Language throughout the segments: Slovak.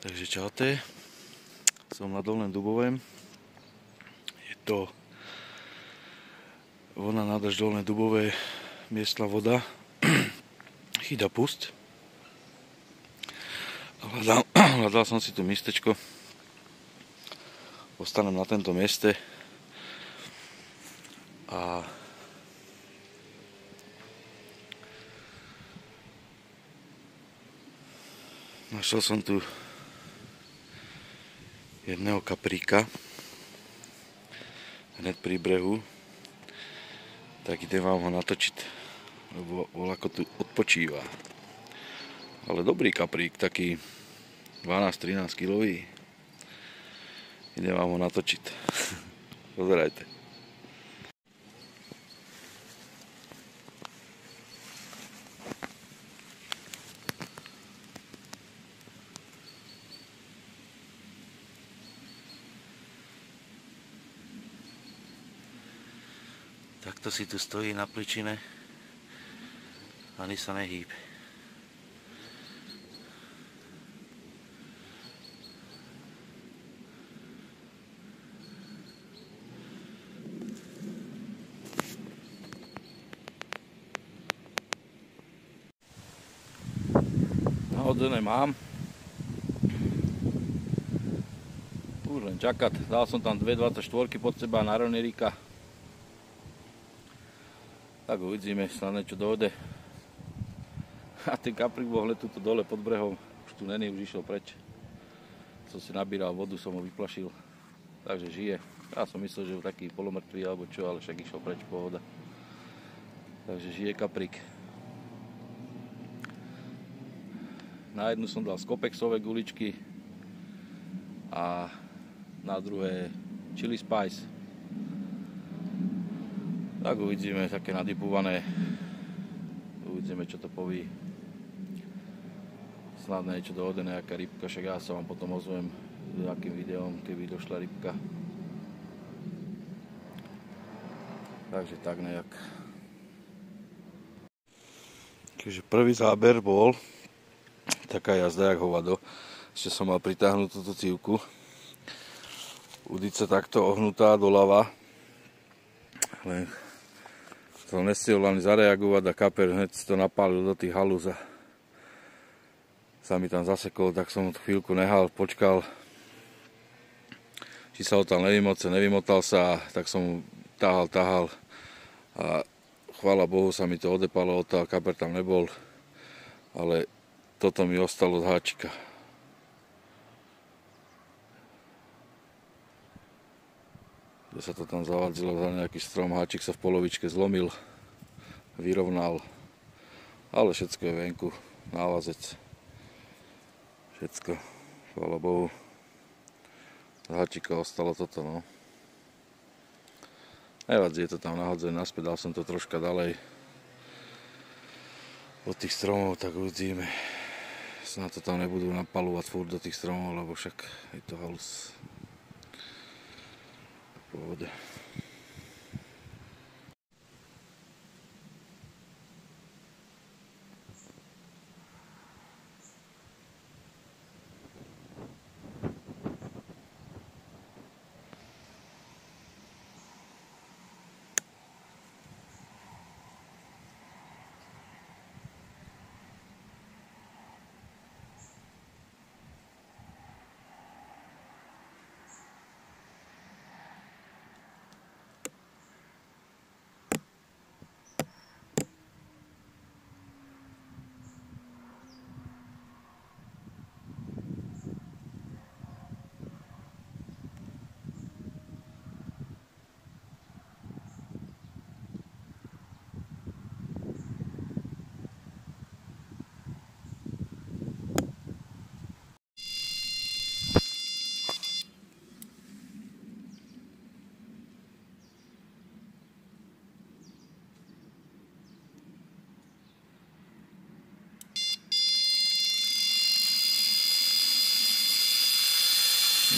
Takže čaute, som na Dolnom Dubovém. Je to voda nádrž Dolné Dubové, miestna voda, Chyda Pust. Hľadal som si tu miestečko, ostanem na tento mieste a našiel som tu jedného kapríka hned pri brehu, tak idem vám ho natočiť, lebo voľako tu odpočíva. Ale dobrý kaprík, taký 12-13 kilový. Idem vám ho natočiť. Pozerajte. Takto si tu stojí na pličine, ani sa nehýbe. Nahodzené mám. Už len čakať. Dal som tam 2,24 pod seba na Ronerika. Tak uvidíme, snad niečo dojde. A ten kaprík bol hneď tuto dole pod brehom. Už tu není, už išiel preč. Som si nabíral vodu, som ho vyplašil. Takže žije. Ja som myslel, že je taký polomrtvý alebo čo, ale však išiel preč, pohoda. Takže žije kaprík. Na jednu som dal skopexové guličky a na druhé chili spice. Tak uvidíme, také nadypúvané. Uvidíme, čo to poví. Snad niečo dojde, nejaká rybka, však ja sa vám potom ozvem s nejakým videom, keby došla rybka. Takže tak nejak. Takže prvý záber bol taká jazda jak hovado. Ešte som mal pritáhnuť túto cívku. Udica takto ohnutá doľava. Len to nestihol ani zareagovať a kaper hneď to napálil do tých halúz a sa mi tam zasekol, tak som chvíľku nehal, počkal, či sa odtiaľ nevymotal sa, tak som tahal a chvála Bohu sa mi to odepalo odtiaľ, kaper tam nebol, ale toto mi ostalo z háčika. Kde sa to tam zavadzilo za nejaký strom, háčik sa v polovičke zlomil, vyrovnal, ale všetko je venku, návazec, všetko, chvála Bohu. Z háčika ostalo toto, no. Nevadí, je to tam nahodzené naspäť, dal som to troška ďalej od tých stromov, tak uvidíme. Snad to tam nebudú napalovať furt do tých stromov, lebo však je to halus. Pohode.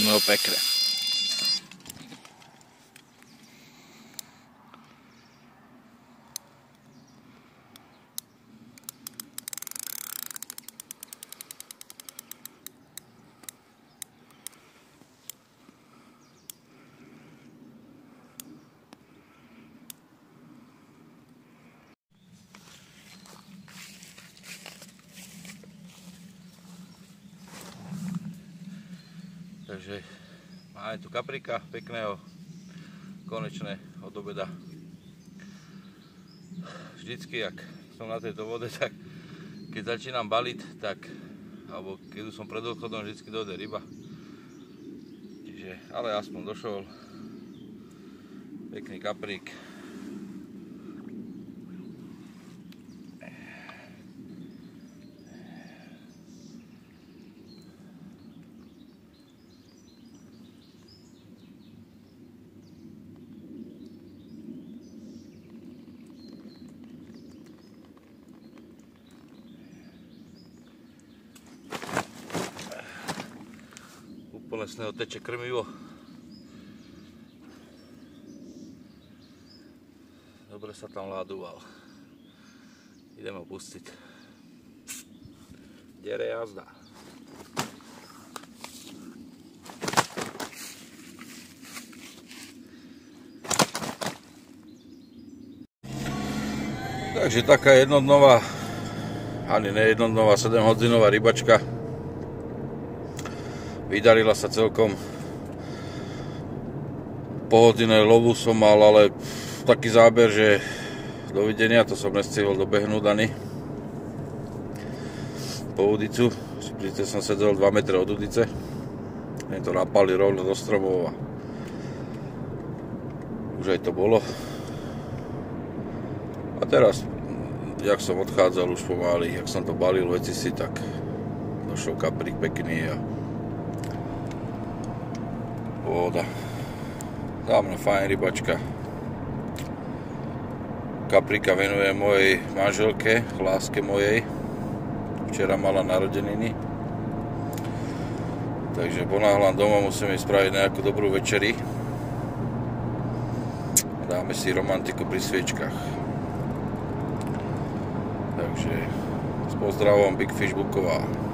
No pekne. Takže máme tu kaprika pekného, konečné od obeda. Vždycky, ak som na tejto vode, tak keď začínam baliť, tak, alebo keď som pred odchodom, vždycky dojde ryba. Čiže, ale aspoň došol pekný kaprík. Úplne z neho teče krmivo. Dobre sa tam ládoval. Ideme ho pustiť. Dere jazda. Takže taká jednodnová, ani nejednodnová, 7-hodinová rybačka. Vydarila sa celkom. Po hodine lovu som mal, ale taký záber, že dovidenia, to som nestihol dobehnúť ani po udicu. Príte som sedel 2 metre od udice. Mne to napali rovno do stromov a už aj to bolo. A teraz, jak som odchádzal už pomaly, jak som to balil veci si, tak došiel kaprík pekný a voda. Za mňa fajn rybačka. Kaprika venujem mojej manželke, láske mojej. Včera mala narodeniny. Takže ponáhľam doma, musím jej spraviť nejakú dobrú večeri. Dáme si romantiku pri sviečkach. Takže s pozdravom Big Fish Buková.